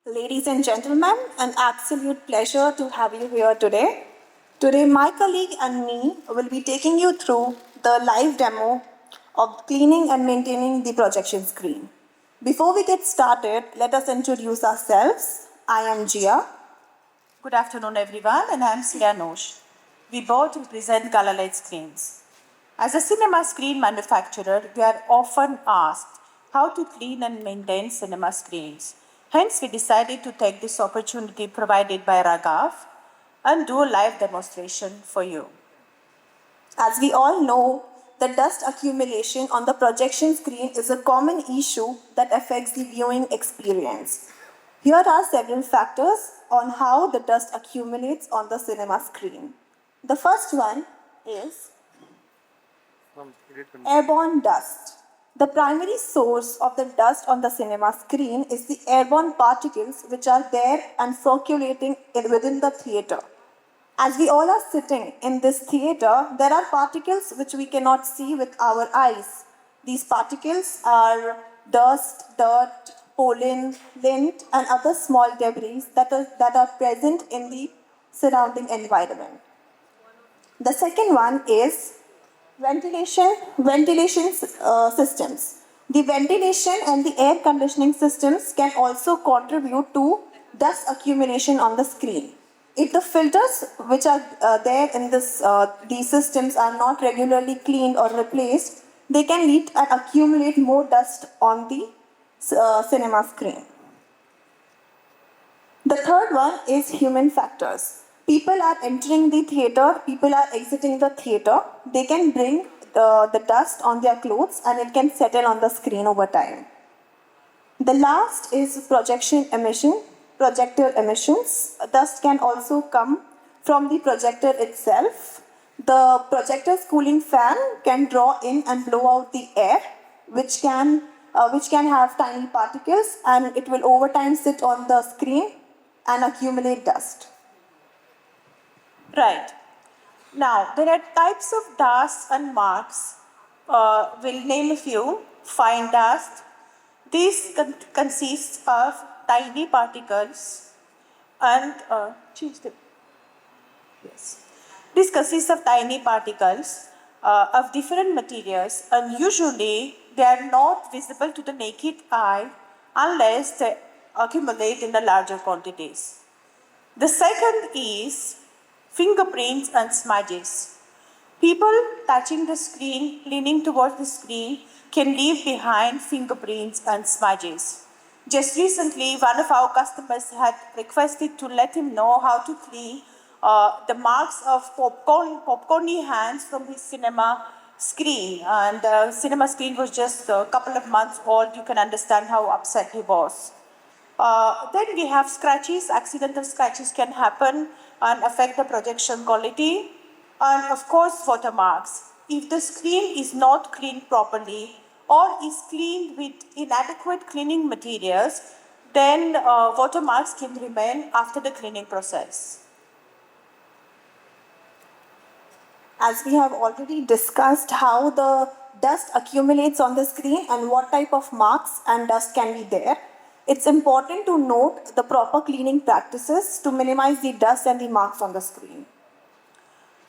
Ladies and gentlemen, an absolute pleasure to have you here today. Today, my colleague and me will be taking you through the live demo of cleaning and maintaining the projection screen. Before we get started, let us introduce ourselves. I am Jiya. Good afternoon, everyone, and I'm Siranush. We both represent Galalite screens. As a cinema screen manufacturer, we are often asked how to clean and maintain cinema screens. Hence, we decided to take this opportunity provided by Raghav and do a live demonstration for you. As we all know, the dust accumulation on the projection screen is a common issue that affects the viewing experience. Here are several factors on how the dust accumulates on the cinema screen. The first one is airborne dust. The primary source of the dust on the cinema screen is the airborne particles which are there and circulating within the theater. As we all are sitting in this theater, there are particles which we cannot see with our eyes. These particles are dust, dirt, pollen, lint, and other small debris that are present in the surrounding environment. The second one is ventilation systems. The ventilation and the air conditioning systems can also contribute to dust accumulation on the screen. If the filters which are there in these systems are not regularly cleaned or replaced, they can lead and accumulate more dust on the cinema screen. The third one is human factors. People are entering the theater, people are exiting the theater. They can bring the dust on their clothes and it can settle on the screen over time. The last is projector emissions. Dust can also come from the projector itself. The projector's cooling fan can draw in and blow out the air, which can have tiny particles, and it will over time sit on the screen and accumulate dust. Right. Now, there are types of dust and marks. We'll name a few. Fine dust. This consists of tiny particles and yes. This consists of tiny particles of different materials, and usually they are not visible to the naked eye unless they accumulate in the larger quantities. The second is fingerprints and smudges. People touching the screen, leaning towards the screen, can leave behind fingerprints and smudges. Just recently, one of our customers had requested to let him know how to clean the marks of popcorny hands from his cinema screen. And the cinema screen was just a couple of months old. You can understand how upset he was. Then we have scratches. Accidental scratches can happen and affect the projection quality. And of course, watermarks. If the screen is not cleaned properly or is cleaned with inadequate cleaning materials, then watermarks can remain after the cleaning process. As we have already discussed how the dust accumulates on the screen and what type of marks and dust can be there, it's important to note the proper cleaning practices to minimize the dust and the marks on the screen.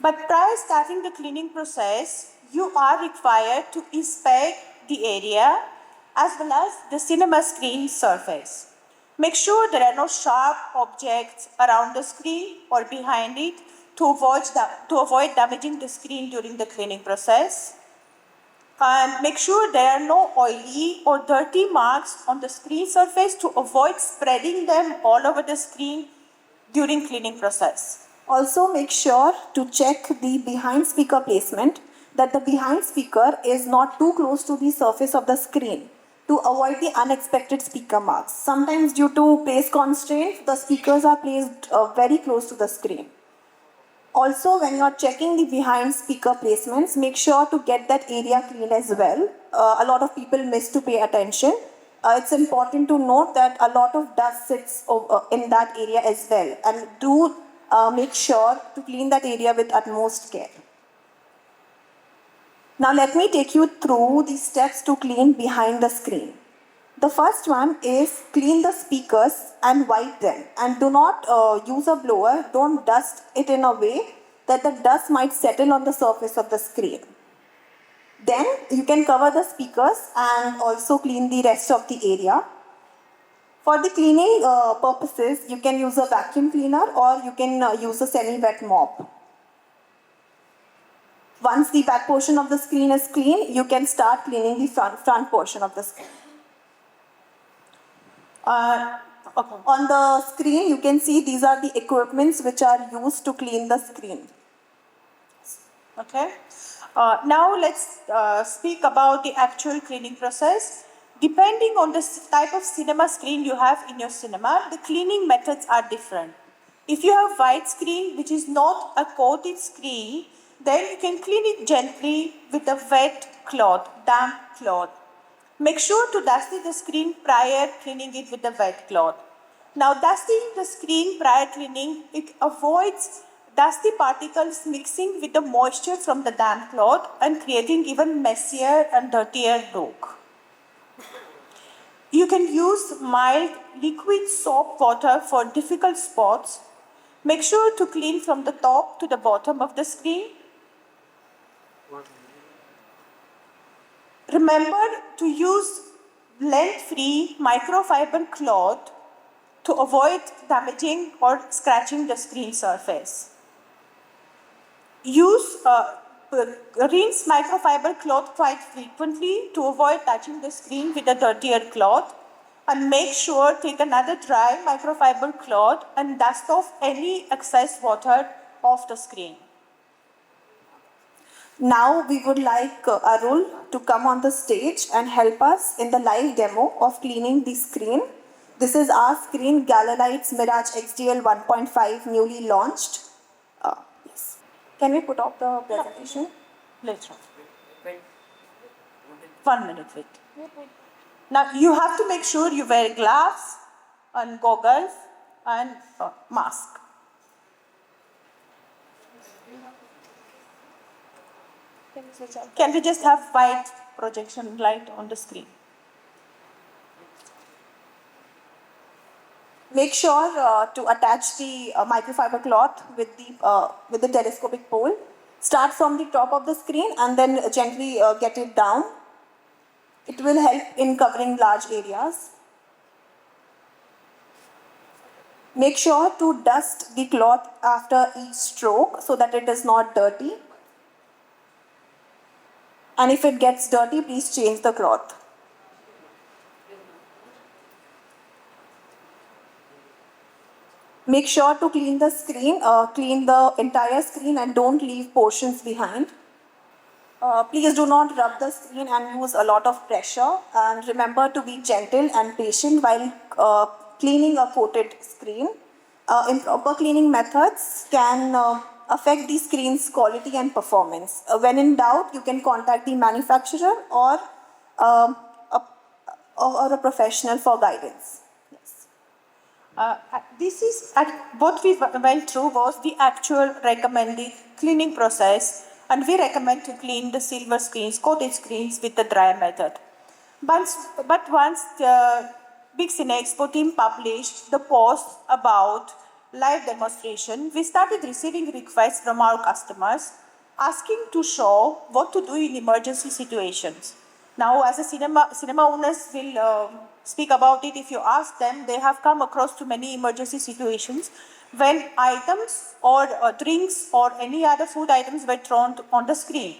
But prior starting the cleaning process, you are required to inspect the area as well as the cinema screen surface. Make sure there are no sharp objects around the screen or behind it to avoid damaging the screen during the cleaning process. And make sure there are no oily or dirty marks on the screen surface to avoid spreading them all over the screen during cleaning process. Also make sure to check the behind speaker placement, that the behind speaker is not too close to the surface of the screen to avoid the unexpected speaker marks. Sometimes due to place constraints, the speakers are placed very close to the screen. Also, when you are checking the behind speaker placements, make sure to get that area clean as well. A lot of people miss to pay attention. It's important to note that a lot of dust sits in that area as well, and do make sure to clean that area with utmost care. Now let me take you through the steps to clean behind the screen. The first one is clean the speakers and wipe them, and do not use a blower. Don't dust it in a way that the dust might settle on the surface of the screen. Then you can cover the speakers and also clean the rest of the area. For the cleaning purposes, you can use a vacuum cleaner or you can use a semi-wet mop. Once the back portion of the screen is clean, you can start cleaning the front portion of the screen. Okay. On the screen, you can see these are the equipments which are used to clean the screen. Okay. Now let's speak about the actual cleaning process. Depending on the type of cinema screen you have in your cinema, the cleaning methods are different. If you have white screen, which is not a coated screen, then you can clean it gently with a wet cloth, damp cloth. Make sure to dust the screen prior cleaning it with a wet cloth. Now, dusting the screen prior cleaning, it avoids dusty particles mixing with the moisture from the damp cloth and creating even messier and dirtier look. You can use mild liquid soap water for difficult spots. Make sure to clean from the top to the bottom of the screen. Remember to use lint-free microfiber cloth to avoid damaging or scratching the screen surface. Rinse microfiber cloth quite frequently to avoid touching the screen with a dirtier cloth, and make sure take another dry microfiber cloth and dust off any excess water off the screen. Now we would like Arul to come on the stage and help us in the live demo of cleaning the screen. This is our screen, Galalite's Mirage XDL 1.5, newly launched. Yes. Can we put off the presentation? Later. 1 minute, wait. Now you have to make sure you wear gloves and goggles and mask. Can we just have white projection light on the screen? Make sure to attach the microfiber cloth with the telescopic pole. Start from the top of the screen and then gently get it down. It will help in covering large areas. Make sure to dust the cloth after each stroke so that it is not dirty. And if it gets dirty, please change the cloth. Make sure to clean the screen, clean the entire screen and don't leave portions behind. Please do not rub the screen and use a lot of pressure. And remember to be gentle and patient while cleaning a coated screen. Improper cleaning methods can affect the screen's quality and performance. When in doubt, you can contact the manufacturer or a professional for guidance. What we went through was the actual recommended cleaning process, and we recommend to clean the silver screens, coated screens with the dry method. But once the Big Cine Expo team published the post about live demonstration, we started receiving requests from our customers asking to show what to do in emergency situations. Now, as a cinema owners will speak about it. If you ask them, they have come across to many emergency situations when items or drinks or any other food items were thrown on the screen.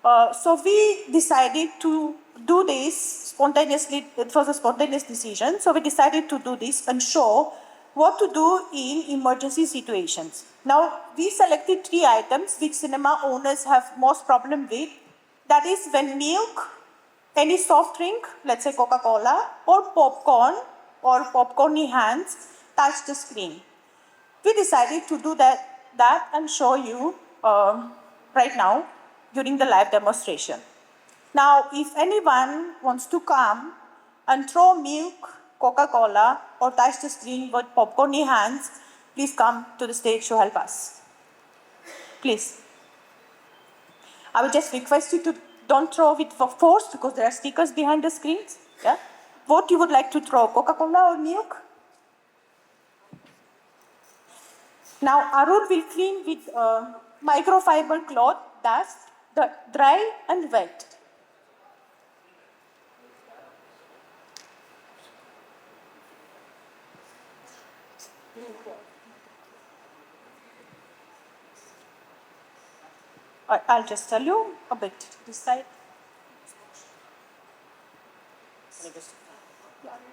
So we decided to do this spontaneously. It was a spontaneous decision. So we decided to do this and show what to do in emergency situations. Now, we selected 3 items which cinema owners have most problem with. That is when milk, any soft drink, let's say Coca-Cola, or popcorny hands touch the screen. We decided to do that and show you right now during the live demonstration. Now, if anyone wants to come and throw milk, Coca-Cola, or touch the screen with popcorny hands, please come to the stage to help us. Please. I will just request you to don't throw with force because there are stickers behind the screens. Yeah? What you would like to throw, Coca-Cola or milk? Now Arun will clean with microfiber cloth, dust, the dry and wet. I'll just tell you a bit this side.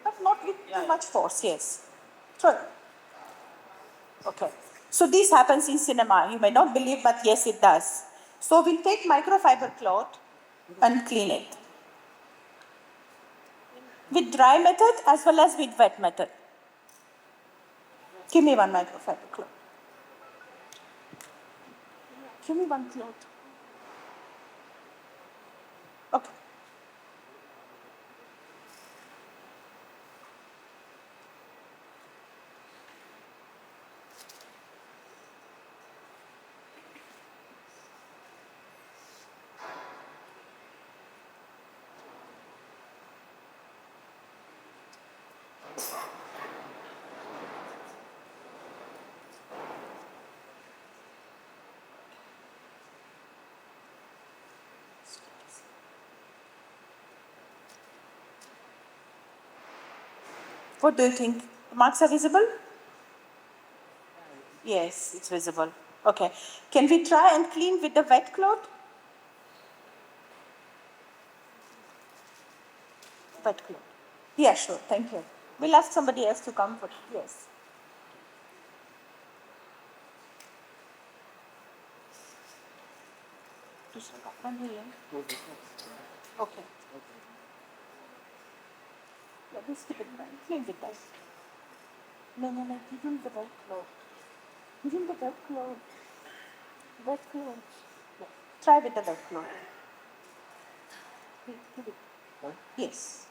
But not with too much force, yes. Sure. Okay. So this happens in cinema. You may not believe, but yes, it does. So we'll take microfiber cloth and clean it. With dry method as well as with wet method. Give me one microfiber cloth. Give me one cloth. Okay. What do you think? The marks are visible? Yes, it's visible. Okay. Can we try and clean with the wet cloth? Wet cloth. Yeah, sure. Thank you. We'll ask somebody else to come for it. Yes. Okay. Yeah, this keep it in mind. Clean with that. No, give him the wet cloth. Give him the wet cloth. Wet cloth. Yeah. Try with the wet cloth. Give it. Yes.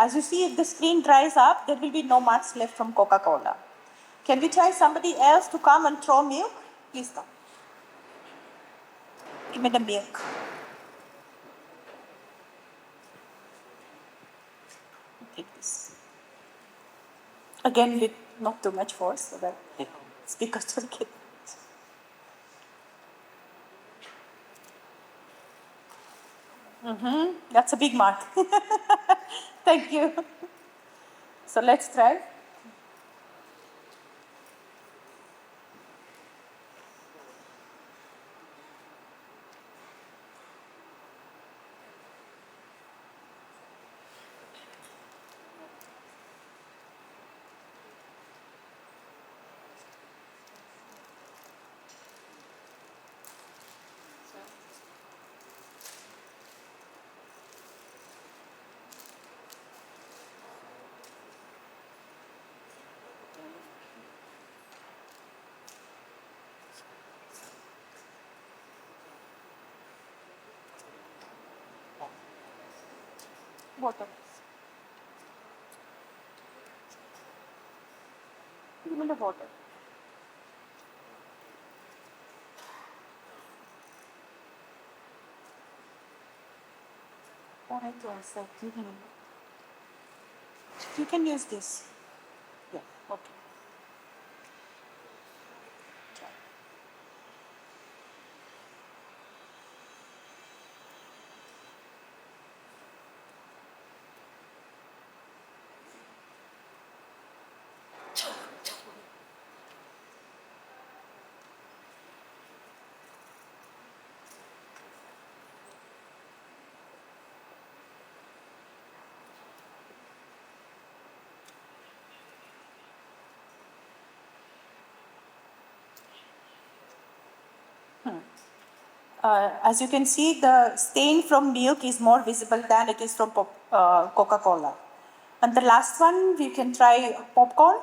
As you see, if the screen dries up, there will be no marks left from Coca-Cola. Can we try somebody else to come and throw milk? Please come. Give me the milk. Take this. Again, with not too much force, so that speakers don't get. That's a big mark. Thank you. So let's try. Water. Give me the water. Alright, sir. You can use this. Yeah, okay. Try. As you can see, the stain from milk is more visible than it is from Coca-Cola. And the last one, we can try popcorn.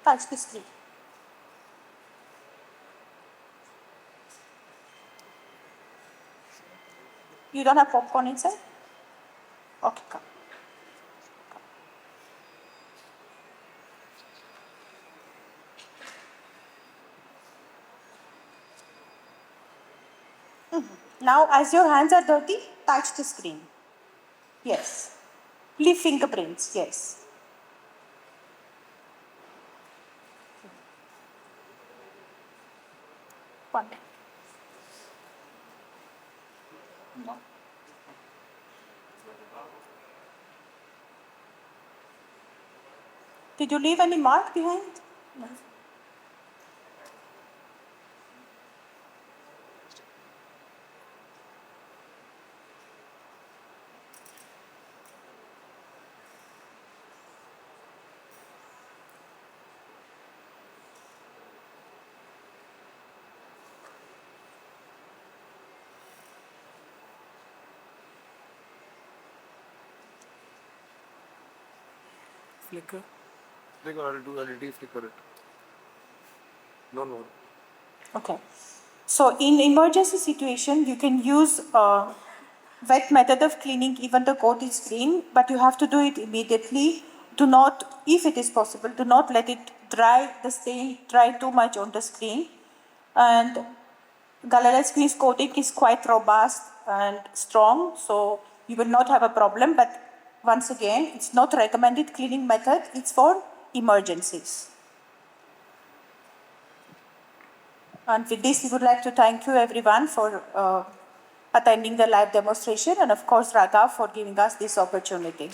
Touch the screen. You don't have popcorn inside? Okay, come. Now, as your hands are dirty, touch the screen. Yes. Leave fingerprints, yes. One. No. Did you leave any mark behind? No. Flicker. Flicker, I'll do LED flicker it. No, no. Okay. So in emergency situation, you can use a wet method of cleaning even the coated screen, but you have to do it immediately. Do not, if it is possible, do not let it dry, the stain dry too much on the screen. And Galalite screen's coating is quite robust and strong, so you will not have a problem. But once again, it's not recommended cleaning method, it's for emergencies. And with this, we would like to thank you everyone for attending the live demonstration, and of course Raghav for giving us this opportunity.